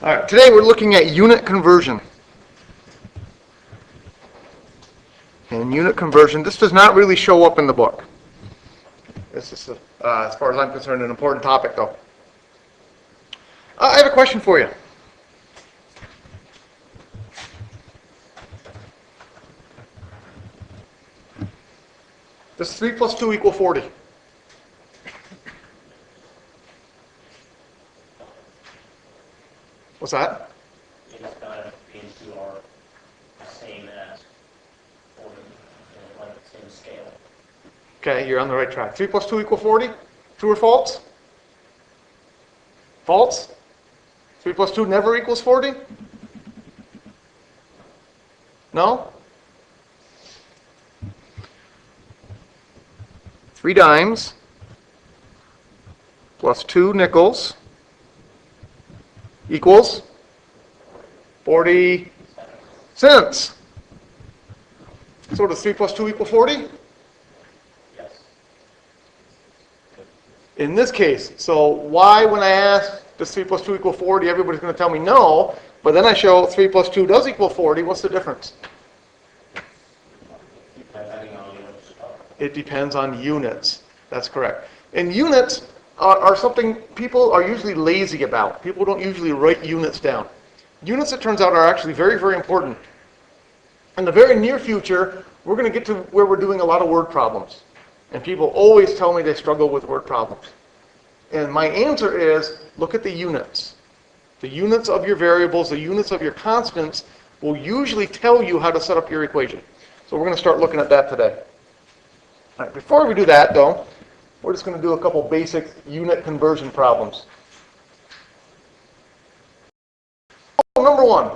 All right, today we're looking at unit conversion. And unit conversion, this does not really show up in the book. This is, as far as I'm concerned, an important topic, though. I have a question for you. Does 3 plus 2 equal 40? What's that? It's got to be two are the same as 40, on the same scale. Okay, you're on the right track. 3 plus 2 equal 40? True or false? False? 3 plus 2 never equals 40? No? 3 dimes plus 2 nickels equals 40 cents. So does 3 plus 2 equal 40? Yes. In this case, so why when I ask does 3 plus 2 equal 40, everybody's going to tell me no, but then I show 3 plus 2 does equal 40, what's the difference? Depending on units. It depends on units. That's correct. And units are something people are usually lazy about. People don't usually write units down. Units, it turns out, are actually very, very important. In the very near future, we're going to get to where we're doing a lot of word problems. And people always tell me they struggle with word problems. And my answer is, look at the units. The units of your variables, the units of your constants will usually tell you how to set up your equation. So we're going to start looking at that today. All right, before we do that, though, we're just going to do a couple basic unit conversion problems. Number 1,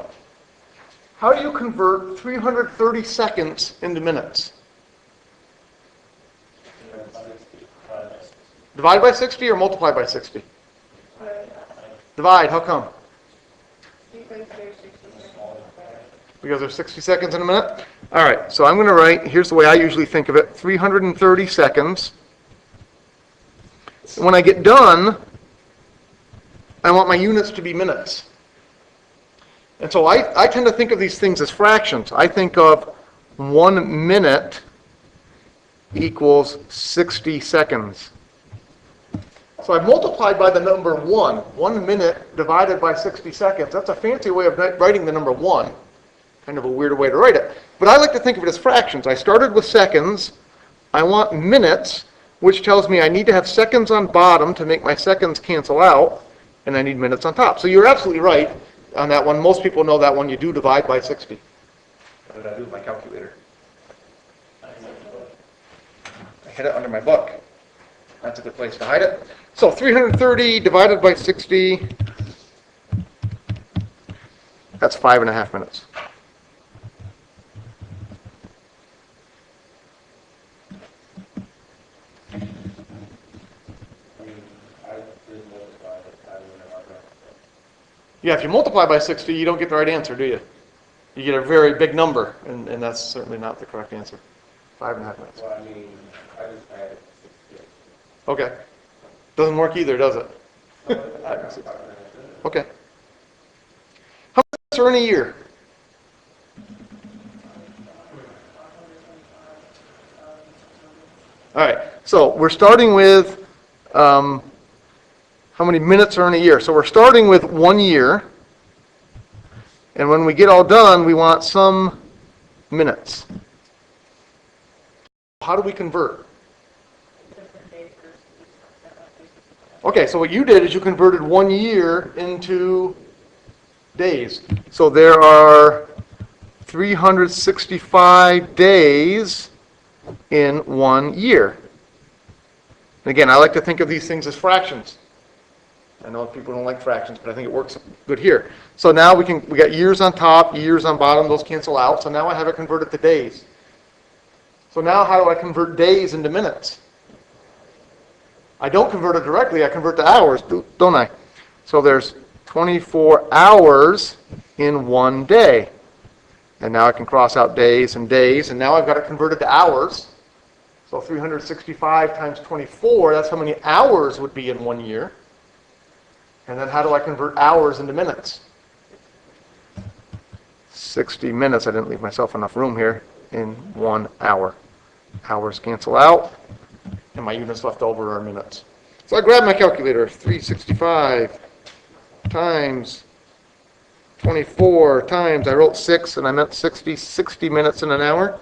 how do you convert 330 seconds into minutes? Divide by 60 or multiply by 60? Divide, how come? Because there's 60 seconds in a minute? All right, so I'm going to write, here's the way I usually think of it, 330 seconds. When I get done, I want my units to be minutes. And so I tend to think of these things as fractions. I think of 1 minute equals 60 seconds. So I've multiplied by the number 1. 1 minute divided by 60 seconds. That's a fancy way of writing the number 1. Kind of a weird way to write it. But I like to think of it as fractions. I started with seconds. I want minutes, which tells me I need to have seconds on bottom to make my seconds cancel out, and I need minutes on top. So you're absolutely right on that one. Most people know that one. You do divide by 60. What did I do with my calculator? I hid it under my book. That's a good place to hide it. So 330 divided by 60, that's 5.5 minutes. Yeah, if you multiply by 60, you don't get the right answer, do you? You get a very big number, and that's certainly not the correct answer. 5.5 minutes. Well, I mean, I just added 60. Okay. Doesn't work either, does it? Okay. How many months are in a year? All right. So we're starting with how many minutes are in a year. So we're starting with 1 year. And when we get all done, we want some minutes. How do we convert? Okay, so what you did is you converted 1 year into days. So there are 365 days in 1 year. And again, I like to think of these things as fractions. I know people don't like fractions, but I think it works good here. So now we got years on top, years on bottom, those cancel out. So now I have it converted to days. So now how do I convert days into minutes? I don't convert it directly, I convert to hours, don't I? So there's 24 hours in 1 day. And now I can cross out days, and now I've got it converted to hours. So 365 times 24, that's how many hours would be in 1 year. And then how do I convert hours into minutes? 60 minutes, I didn't leave myself enough room here, in 1 hour. Hours cancel out, and my units left over are minutes. So I grabbed my calculator, 365 times 24 times, I wrote 6 and I meant 60 minutes in an hour.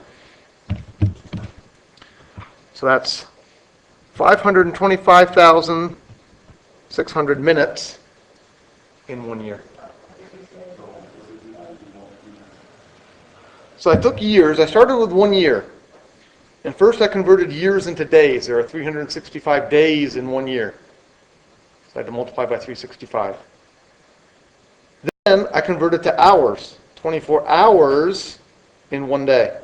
So that's 525,600 minutes in 1 year. So I took years, I started with 1 year. And first I converted years into days. There are 365 days in 1 year. So I had to multiply by 365. Then I converted to hours, 24 hours in 1 day.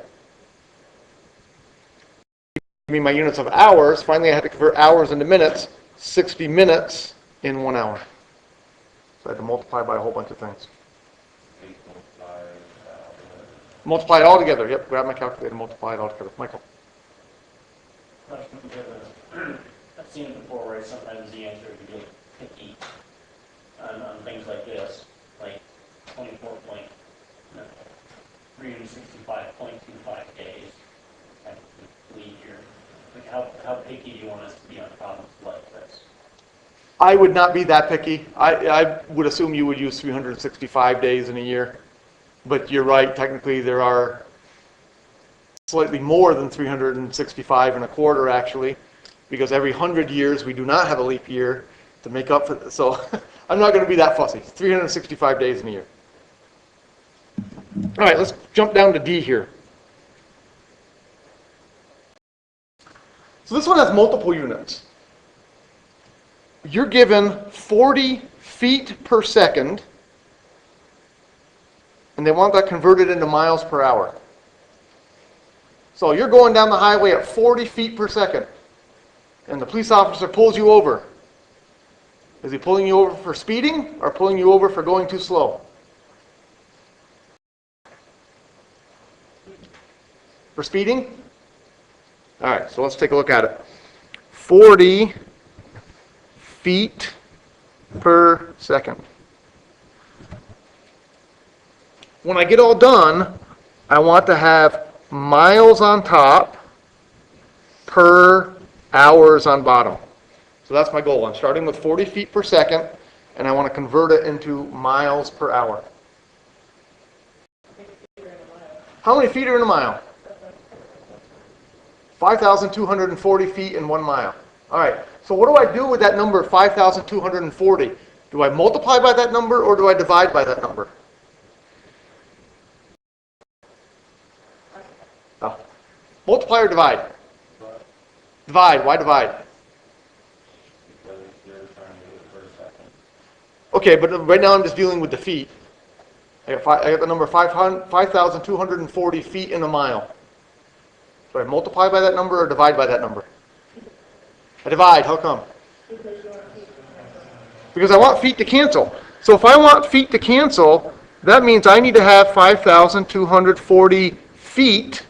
Give me my units of hours. Finally I had to convert hours into minutes, 60 minutes in 1 hour. So I had to multiply by a whole bunch of things. Multiply it all together. Yep, grab my calculator, multiply it all together. Michael. I've seen it before where sometimes the answer can get picky on things like this, like 365.25 days after leave year. Like how picky do you want us to be on problems like this? I would not be that picky. I would assume you would use 365 days in a year. But you're right, technically there are slightly more than 365 in a quarter actually, because every 100 years we do not have a leap year to make up for this. So I'm not going to be that fussy. 365 days in a year. All right, let's jump down to D here. So this one has multiple units. You're given 40 feet per second, and they want that converted into miles per hour. So you're going down the highway at 40 feet per second, and the police officer pulls you over. Is he pulling you over for speeding or pulling you over for going too slow? For speeding? All right, so let's take a look at it. 40 feet per second. When I get all done, I want to have miles on top per hours on bottom. So that's my goal. I'm starting with 40 feet per second, and I want to convert it into miles per hour. How many feet are in a mile? 5,240 feet in 1 mile. All right, so what do I do with that number, 5,240? Do I multiply by that number, or do I divide by that number? Oh. Multiply or divide? Divide. Why divide? Okay, but right now I'm just dealing with the feet. I got the number 5,240 feet in a mile. Do I multiply by that number or divide by that number? I divide. How come? Because I want feet to cancel. So if I want feet to cancel, that means I need to have 5,240 feet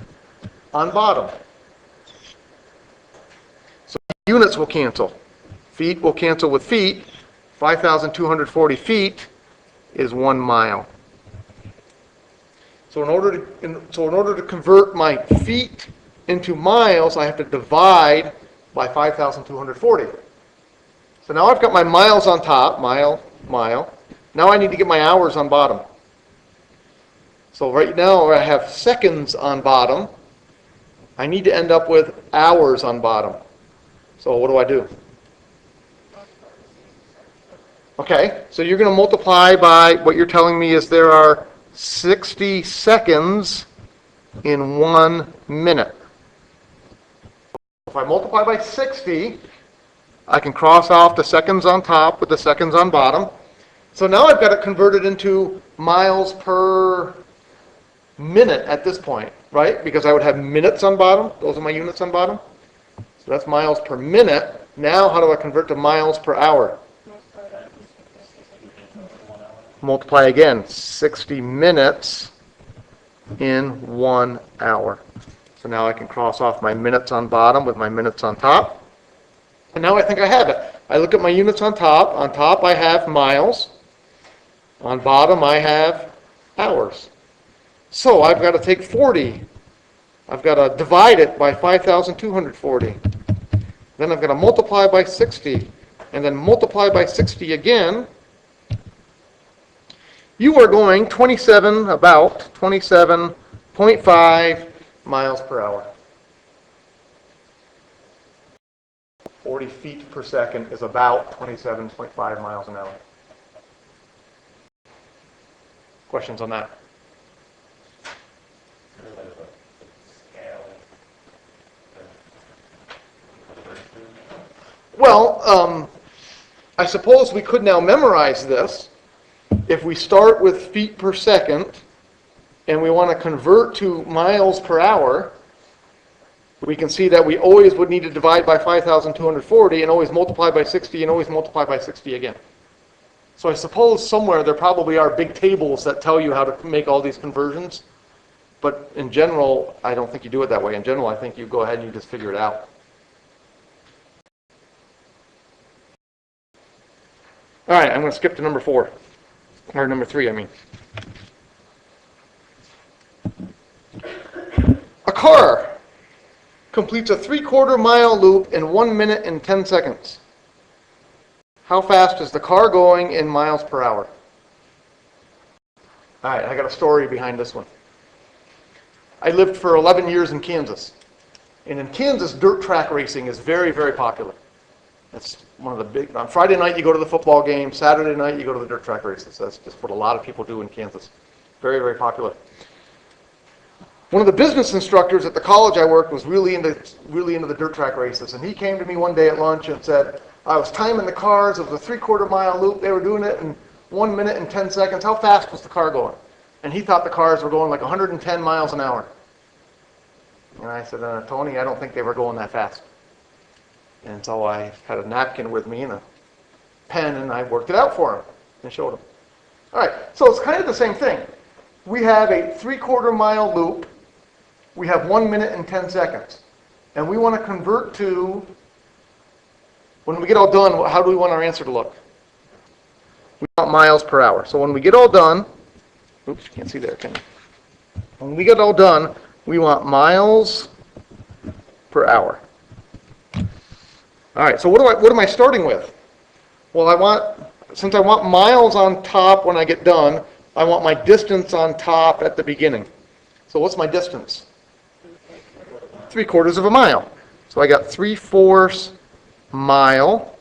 on bottom. So units will cancel. Feet will cancel with feet. 5,240 feet is 1 mile. So in order to convert my feet into miles, I have to divide by 5,240. So now I've got my miles on top, mile. Now I need to get my hours on bottom. So right now I have seconds on bottom. I need to end up with hours on bottom. So what do? Okay, so you're going to multiply by what you're telling me is there are 60 seconds in 1 minute. If I multiply by 60, I can cross off the seconds on top with the seconds on bottom. So now I've got it converted into miles per minute at this point, right? Because I would have minutes on bottom. Those are my units on bottom. So that's miles per minute. Now how do I convert to miles per hour? Multiply again, 60 minutes in 1 hour. So now I can cross off my minutes on bottom with my minutes on top. And now I think I have it. I look at my units on top. On top I have miles. On bottom I have hours. So I've got to take 40. I've got to divide it by 5,240. Then I've got to multiply by 60, and then multiply by 60 again. You are going about 27.5 miles per hour. 40 feet per second is about 27.5 miles an hour. Questions on that? Well, I suppose we could now memorize this. If we start with feet per second and we want to convert to miles per hour, we can see that we always would need to divide by 5,240 and always multiply by 60 and always multiply by 60 again. So I suppose somewhere there probably are big tables that tell you how to make all these conversions. But in general, I don't think you do it that way. In general, I think you go ahead and you just figure it out. All right, I'm going to skip to number 4. Or number 3, I mean. A car completes a 3/4 mile loop in 1 minute and 10 seconds. How fast is the car going in miles per hour? All right, I got a story behind this one. I lived for 11 years in Kansas. And in Kansas, dirt track racing is very, very popular. It's one of the big, on Friday night you go to the football game, Saturday night you go to the dirt track races. That's just what a lot of people do in Kansas. Very, very popular. One of the business instructors at the college I worked was really into the dirt track races. And he came to me one day at lunch and said, I was timing the cars, it was a 3/4 mile loop, they were doing it in 1 minute and 10 seconds. How fast was the car going? And he thought the cars were going like 110 miles an hour. And I said, Tony, I don't think they were going that fast. And so I had a napkin with me and a pen, and I worked it out for him and showed him. All right, so it's kind of the same thing. We have a 3/4 mile loop. We have 1 minute and 10 seconds. And we want to convert to, when we get all done, how do we want our answer to look? We want miles per hour. So when we get all done, oops, you can't see there, can you? When we get all done, we want miles per hour. All right, so what am I starting with? Well, since I want miles on top when I get done, I want my distance on top at the beginning. So what's my distance? 3/4 of a mile. So I got 3/4 mile.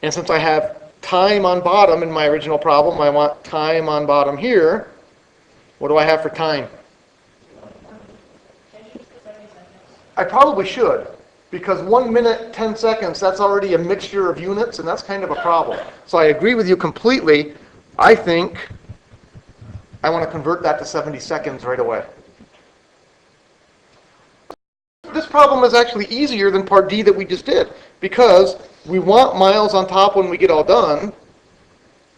And since I have time on bottom in my original problem, I want time on bottom here. What do I have for time? I probably should, because 1 minute, 10 seconds, that's already a mixture of units, and that's kind of a problem. So I agree with you completely. I think I want to convert that to 70 seconds right away. This problem is actually easier than part D that we just did, because we want miles on top when we get all done.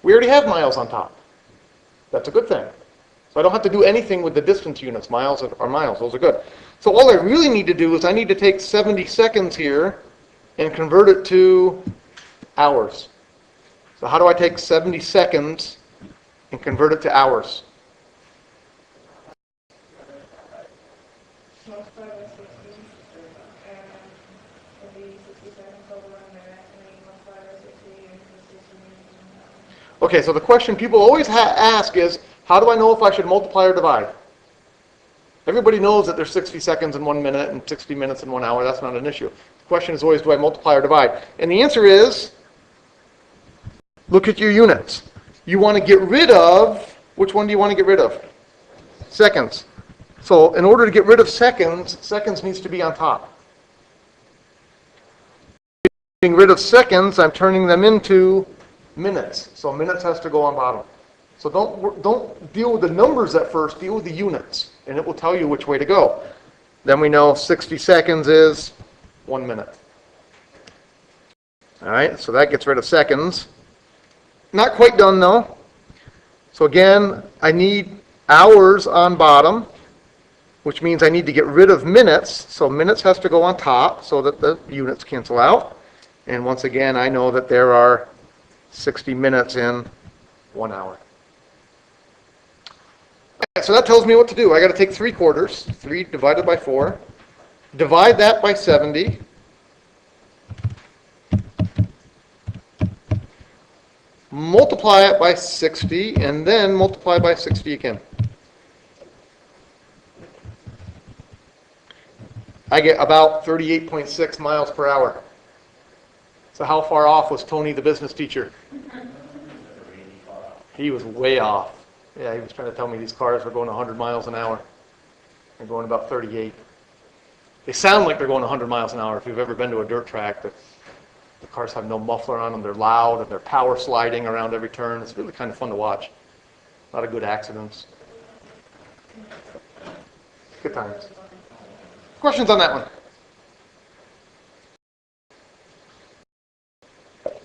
We already have miles on top. That's a good thing. So I don't have to do anything with the distance units. Miles are miles. Those are good. So all I really need to do is I need to take 70 seconds here and convert it to hours. So how do I take 70 seconds and convert it to hours? Okay, so the question people always ask is, how do I know if I should multiply or divide? Everybody knows that there's 60 seconds in 1 minute and 60 minutes in 1 hour. That's not an issue. The question is always, do I multiply or divide? And the answer is, look at your units. You want to get rid of, which one do you want to get rid of? Seconds. So in order to get rid of seconds, seconds needs to be on top. Getting rid of seconds, I'm turning them into minutes. So minutes has to go on bottom. So don't deal with the numbers at first, deal with the units, and it will tell you which way to go. Then we know 60 seconds is 1 minute. All right, so that gets rid of seconds. Not quite done though. So again, I need hours on bottom, which means I need to get rid of minutes. So minutes has to go on top so that the units cancel out. And once again, I know that there are 60 minutes in 1 hour. so that tells me what to do. I got to take 3/4, 3 divided by 4, divide that by 70, multiply it by 60, and then multiply by 60 again. I get about 38.6 miles per hour. So how far off was Tony, the business teacher? He was way off. Yeah, he was trying to tell me these cars were going 100 miles an hour. They're going about 38. They sound like they're going 100 miles an hour. If you've ever been to a dirt track, the cars have no muffler on them. They're loud, and they're power sliding around every turn. It's really kind of fun to watch. A lot of good accidents. Good times. Questions on that one? Just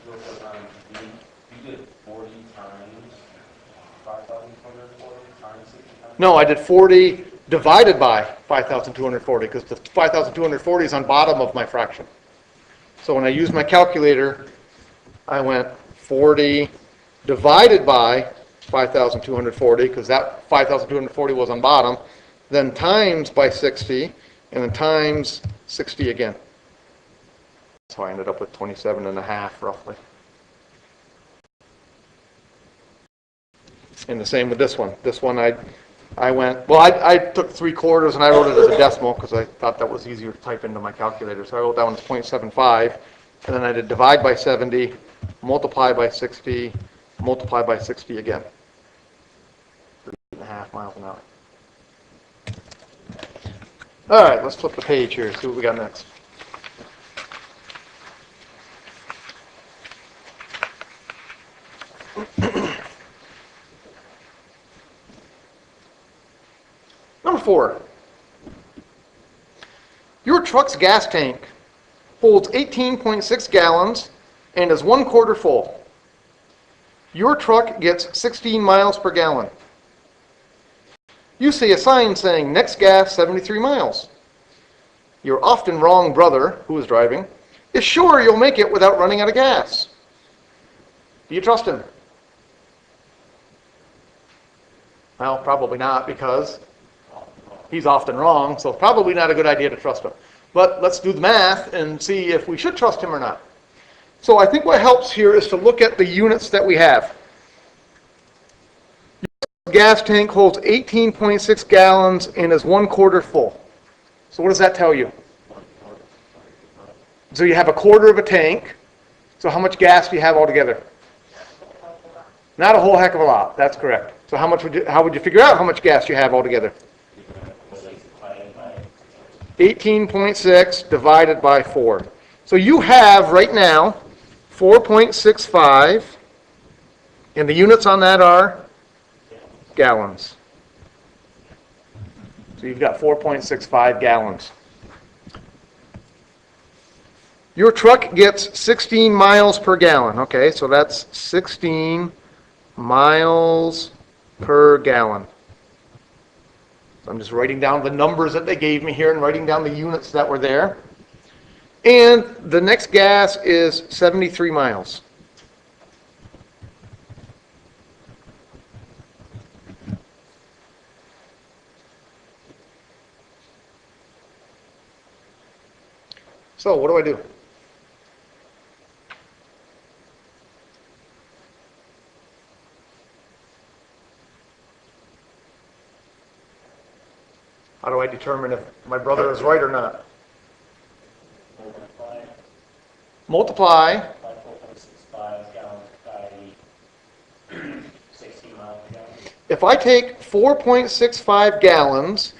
real quick, you did 40 times 5,240 times 60 times? No, I did 40 divided by 5,240 because the 5,240 is on bottom of my fraction. So when I used my calculator, I went 40 divided by 5,240 because that 5,240 was on bottom, then times by 60, and then times 60 again. So I ended up with 27.5 roughly. And the same with this one. This one I went, well, I took 3/4 and I wrote it as a decimal because I thought that was easier to type into my calculator. So I wrote that one as 0.75, and then I did divide by 70, multiply by 60, multiply by 60 again. 3.5 miles an hour. All right, let's flip the page here, see what we got next. Number 4. Your truck's gas tank holds 18.6 gallons and is 1/4 full. Your truck gets 16 miles per gallon. You see a sign saying next gas 73 miles. Your often wrong brother, who is driving, is sure you'll make it without running out of gas. Do you trust him? Well, probably not, because he's often wrong, so probably not a good idea to trust him. But let's do the math and see if we should trust him or not. So I think what helps here is to look at the units that we have. Your gas tank holds 18.6 gallons and is 1/4 full. So what does that tell you? So you have 1/4 of a tank. So how much gas do you have altogether? Not a whole heck of a lot. That's correct. So how would you figure out how much gas you have altogether? 18.6 divided by 4. So you have right now 4.65, and the units on that are gallons. So you've got 4.65 gallons. Your truck gets 16 miles per gallon. Okay, so that's 16 miles per gallon. So I'm just writing down the numbers that they gave me here and writing down the units that were there. And the next gas is 73 miles. So what do I do? How do I determine if my brother is right or not? Multiply 4.65 gallons by 16 miles per gallon. If I take 4.65 gallons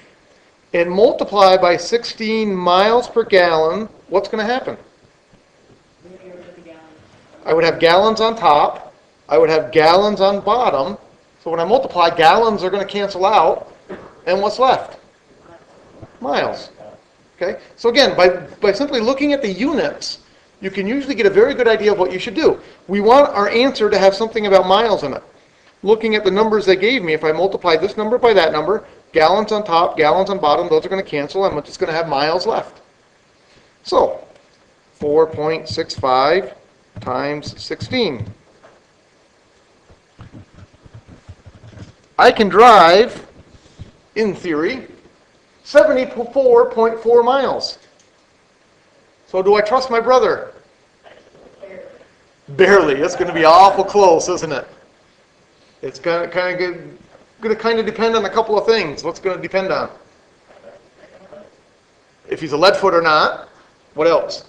and multiply by 16 miles per gallon, what's going to happen? I would have gallons on top. I would have gallons on bottom. So when I multiply, gallons are going to cancel out. And what's left? Miles. Okay? So again, by simply looking at the units, you can usually get a very good idea of what you should do. We want our answer to have something about miles in it. Looking at the numbers they gave me, if I multiply this number by that number, gallons on top, gallons on bottom, those are going to cancel. I'm just going to have miles left. So 4.65 times 16. I can drive, in theory, 74.4 miles. So do I trust my brother? Barely. It's going to be awful close, isn't it? It's going to kind of depend on a couple of things. What's it going to depend on? If he's a lead foot or not. What else?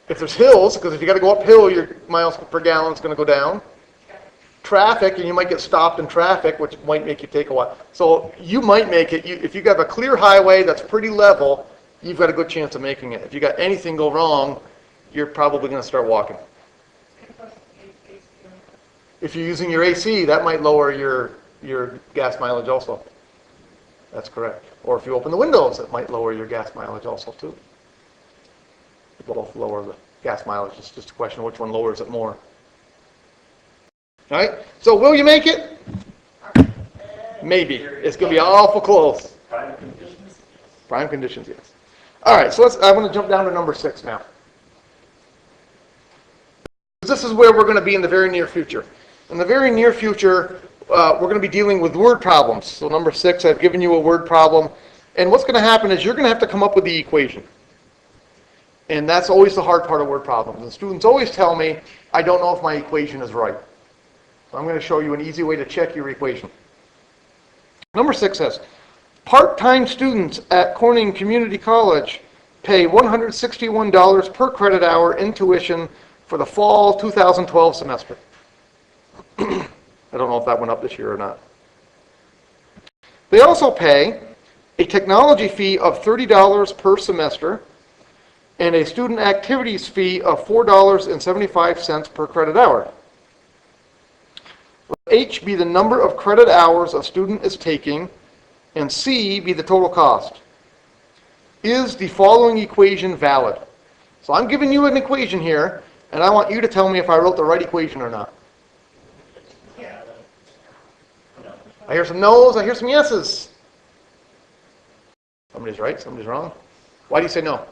If there's hills, because if you got to go uphill, your miles per gallon is going to go down. Traffic, and you might get stopped in traffic, which might make you take a while. So you might make it, if you have a clear highway that's pretty level, you've got a good chance of making it. If you got anything go wrong, you're probably going to start walking. If you're using your AC, that might lower your gas mileage also. That's correct. Or if you open the windows, it might lower your gas mileage also too. They both lower the gas mileage. It's just a question of which one lowers it more. All right, so will you make it? Maybe. It's going to be awful close. Prime conditions? Prime conditions, yes. All right, so I'm going to jump down to number 6 now. This is where we're going to be in the very near future. In the very near future, we're going to be dealing with word problems. So number 6, I've given you a word problem. And what's going to happen is you're going to have to come up with the equation. And that's always the hard part of word problems. And students always tell me, I don't know if my equation is right. So I'm going to show you an easy way to check your equation. Number 6 says, part-time students at Corning Community College pay $161 per credit hour in tuition for the fall 2012 semester. I don't know if that went up this year or not. They also pay a technology fee of $30 per semester and a student activities fee of $4.75 per credit hour. Let H be the number of credit hours a student is taking, and C be the total cost. Is the following equation valid? So I'm giving you an equation here, and I want you to tell me if I wrote the right equation or not. Yeah. No. I hear some no's, I hear some yeses. Somebody's right, somebody's wrong. Why do you say no?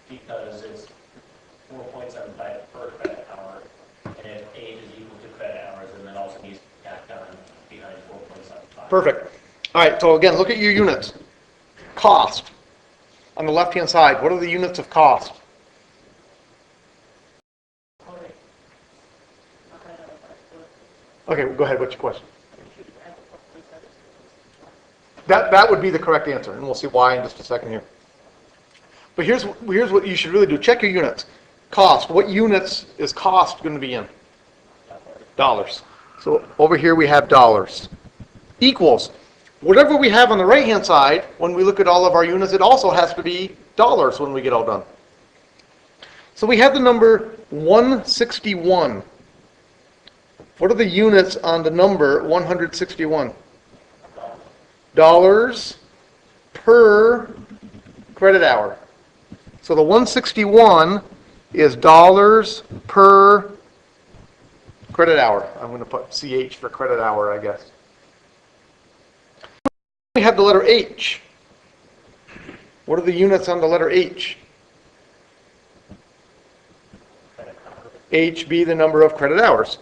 Because it's 4.75 per credit hour, and if age is equal to credit hours, and then also needs to be tacked on behind 4.75. Perfect. All right, so again, look at your units. Cost. On the left-hand side, what are the units of cost? Okay, go ahead, what's your question? That would be the correct answer, and we'll see why in just a second here. But here's what you should really do. Check your units. Cost. What units is cost going to be in? Dollars. So over here we have dollars. Equals. Whatever we have on the right-hand side, when we look at all of our units, it also has to be dollars when we get all done. So we have the number 161. What are the units on the number 161? Dollars per credit hour. So the 161 is dollars per credit hour. I'm going to put CH for credit hour, I guess. We have the letter H. What are the units on the letter H? H be the number of credit hours.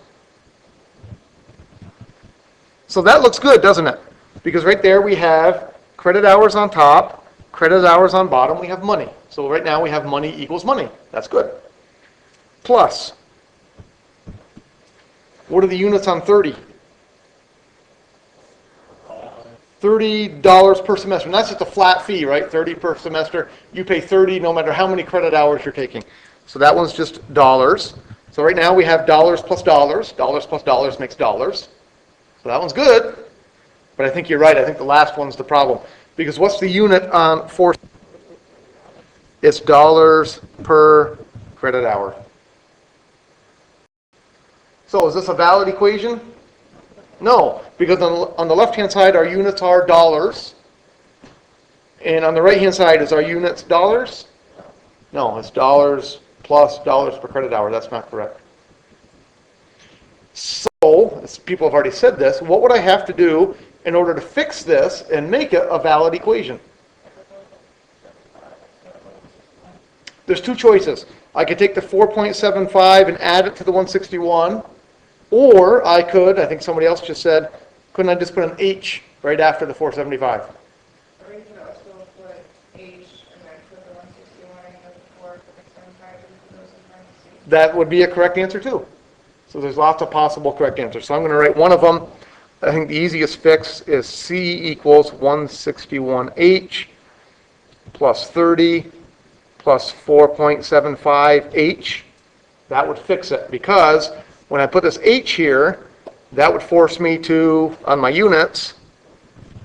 So that looks good, doesn't it? Because right there we have credit hours on top, credit hours on bottom, we have money. So right now we have money equals money. That's good. Plus, what are the units on 30? $30 per semester. And that's just a flat fee, right? 30 per semester. You pay 30 no matter how many credit hours you're taking. So that one's just dollars. So right now we have dollars plus dollars. Dollars plus dollars makes dollars. So that one's good. But I think you're right. I think the last one's the problem. Because what's the unit on 4? It's dollars per credit hour. So is this a valid equation? No, because on the left-hand side, our units are dollars. And on the right-hand side, is our units dollars? No, it's dollars plus dollars per credit hour. That's not correct. So, as people have already said this, what would I have to do in order to fix this and make it a valid equation? There's two choices. I could take the 4.75 and add it to the 161, or I could, I think somebody else just said, Couldn't I just put an H right after the 475? Or you could also put H and then put the 161 and the 4.75 and put those in parentheses. That would be a correct answer too. So there's lots of possible correct answers. So I'm going to write one of them. I think the easiest fix is C equals 161H plus 30 plus 4.75H. That would fix it, because when I put this H here, that would force me to, on my units,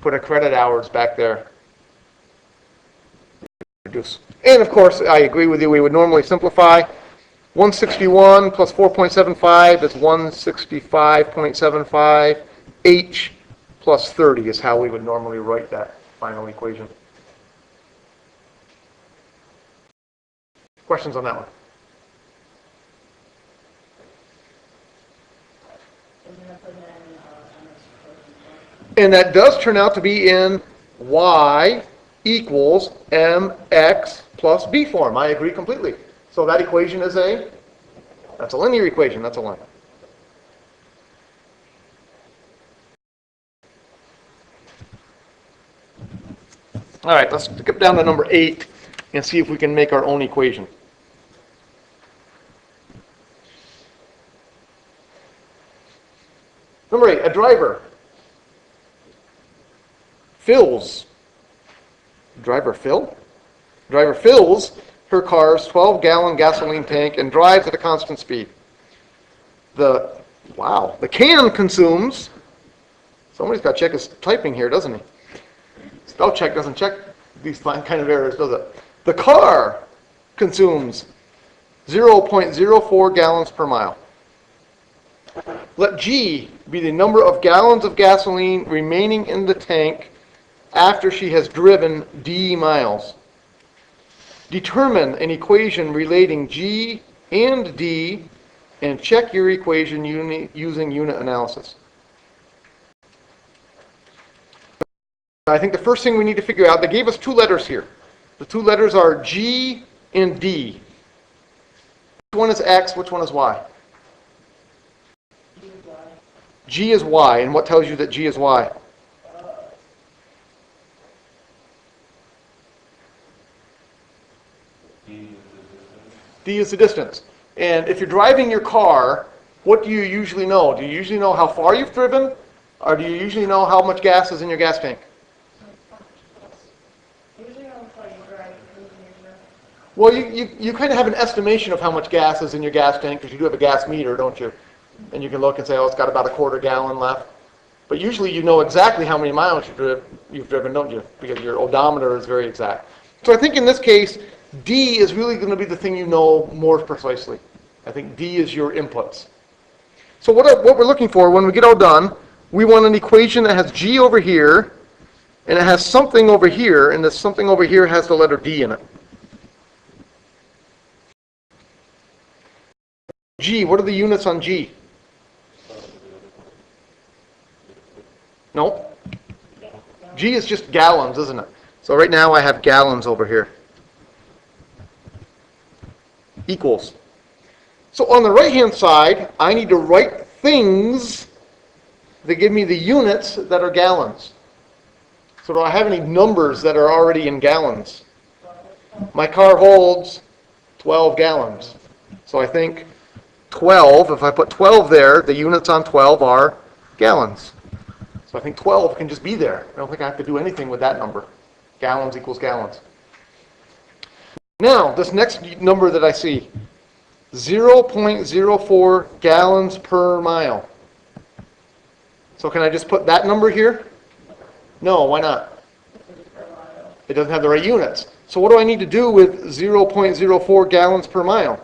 put a credit hours back there. Reduce. And of course, I agree with you, we would normally simplify. 161 plus 4.75 is 165.75. H plus 30 is how we would normally write that final equation. Questions on that one? And that does turn out to be in y equals mx plus b form. I agree completely. So that equation is that's a linear equation, that's a line. All right, let's get down to number 8 and see if we can make our own equation. Number 8, a driver fills. Driver fills her car's 12-gallon gasoline tank and drives at a constant speed. The can consumes, somebody's got to check his typing here, doesn't he? Spell check doesn't check these kind of errors, does it? The car consumes 0.04 gallons per mile. Let G be the number of gallons of gasoline remaining in the tank after she has driven D miles. Determine an equation relating G and D and check your equation using unit analysis. I think the first thing we need to figure out, they gave us two letters here. The two letters are G and D. Which one is X, which one is Y? G is Y, and what tells you that G is Y? D is the distance. And if you're driving your car, what do you usually know? Do you usually know how far you've driven, or do you usually know how much gas is in your gas tank? Usually how far you drive. Well, you kind of have an estimation of how much gas is in your gas tank, because you do have a gas meter, don't you? And you can look and say, oh, it's got about a quarter gallon left. But usually you know exactly how many miles you've driven, don't you? Because your odometer is very exact. So I think in this case, D is really going to be the thing you know more precisely. I think D is your inputs. So what we're looking for when we get all done, we want an equation that has G over here, and it has something over here, and this something over here has the letter D in it. G, what are the units on G? No. G is just gallons, isn't it? So right now I have gallons over here. Equals. So on the right-hand side, I need to write things that give me the units that are gallons. So do I have any numbers that are already in gallons? My car holds 12 gallons. So I think 12, if I put 12 there, the units on 12 are gallons. So I think 12 can just be there. I don't think I have to do anything with that number. Gallons equals gallons. Now, this next number that I see, 0.04 gallons per mile. So can I just put that number here? No, why not? It doesn't have the right units. So what do I need to do with 0.04 gallons per mile?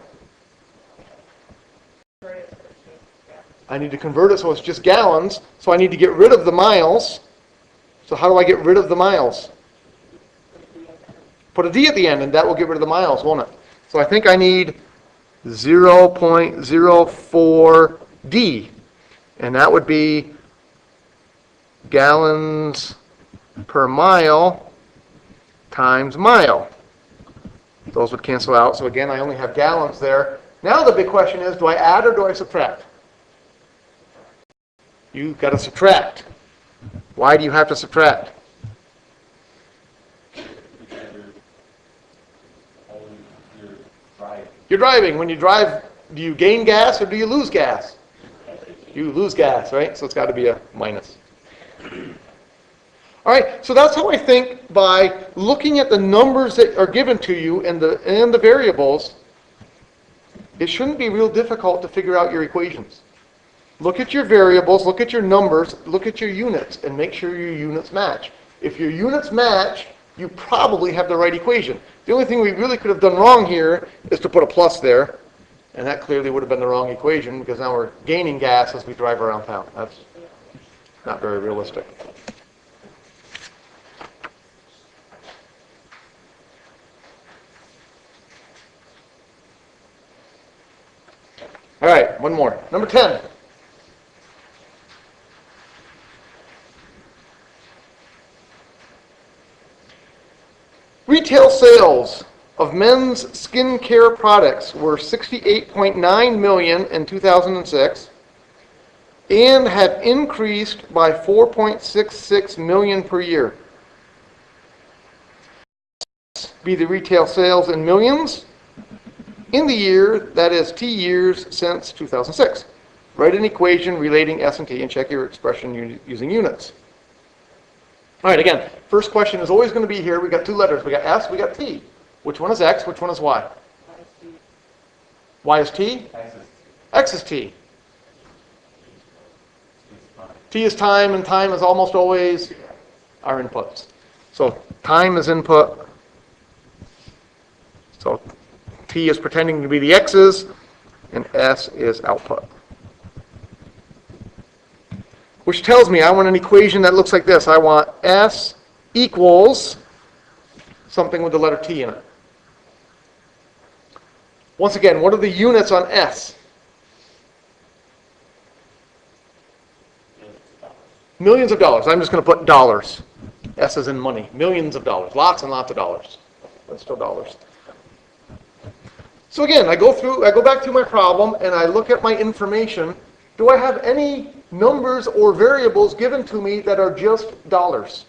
I need to convert it so it's just gallons. So I need to get rid of the miles. So how do I get rid of the miles? Put a D at the end, and that will get rid of the miles, won't it? So I think I need 0.04 D, and that would be gallons per mile times mile. Those would cancel out. So again, I only have gallons there. Now the big question is, do I add or do I subtract? You've got to subtract. Why do you have to subtract? Because you're driving. You're driving. When you drive, do you gain gas or do you lose gas? You lose gas, right? So it's got to be a minus. All right, so that's how I think by looking at the numbers that are given to you and the variables, it shouldn't be real difficult to figure out your equations. Look at your variables, look at your numbers, look at your units, and make sure your units match. If your units match, you probably have the right equation. The only thing we really could have done wrong here is to put a plus there, and that clearly would have been the wrong equation because now we're gaining gas as we drive around town. That's not very realistic. All right, one more. Number 10. Retail sales of men's skincare products were $68.9 million in 2006 and have increased by $4.66 million per year. Be the retail sales in millions in the year, that is T years since 2006. Write an equation relating S and T and check your expression using units. All right, again, first question is always going to be here. We got two letters. We got S, we got T. Which one is X? Which one is Y? Y is T? X is T. T is time, and time is almost always our inputs. So time is input. So T is pretending to be the X's, and S is output. Which tells me I want an equation that looks like this. I want S equals something with the letter T in it. Once again, what are the units on S? Millions of dollars. I'm just going to put dollars. S is in money. Millions of dollars. Lots and lots of dollars. But still dollars. So again, I go back through my problem and I look at my information. Do I have any numbers or variables given to me that are just dollars?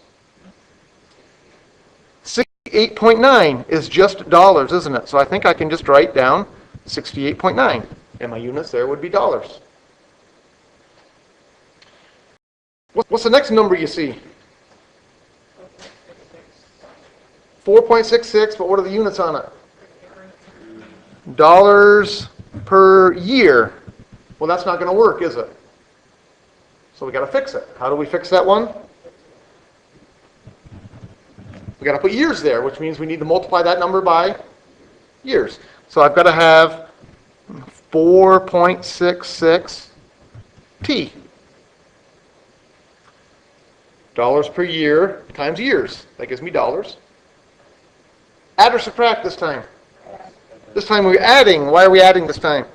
68.9 is just dollars, isn't it? So I think I can just write down 68.9. And my units there would be dollars. What's the next number you see? 4.66, but what are the units on it? Dollars per year. Well, that's not going to work, is it? So we got to fix it. How do we fix that one? We got to put years there, which means we need to multiply that number by years. So I've got to have 4.66 T. Dollars per year times years. That gives me dollars. Add or subtract this time? This time we're adding. Why are we adding this time?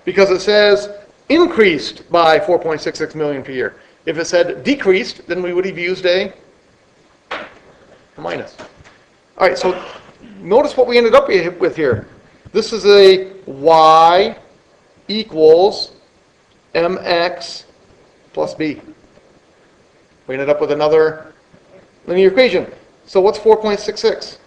Because it says increased by 4.66 million per year. If it said decreased, then we would have used a minus. All right, so notice what we ended up with here. This is a y equals mx plus b. We ended up with another linear equation. So what's 4.66?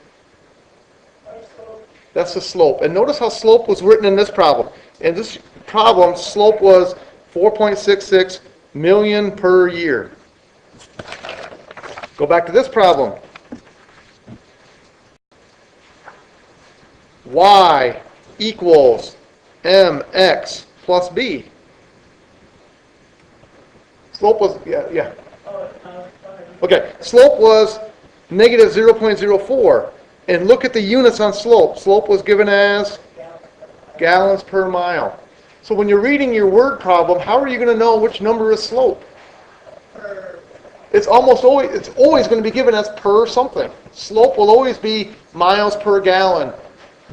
That's the slope. And notice how slope was written in this problem. In this problem, slope was 4.66 million per year. Go back to this problem. Y equals mx plus b. Slope was, yeah. Okay, slope was negative 0.04. And look at the units on slope. Slope was given as gallons per mile. So when you're reading your word problem, how are you going to know which number is slope? It's always going to be given as per something. Slope will always be miles per gallon,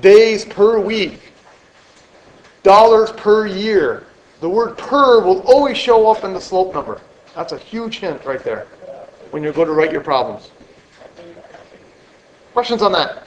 days per week, dollars per year. The word per will always show up in the slope number. That's a huge hint right there when you go to write your problems. Questions on that?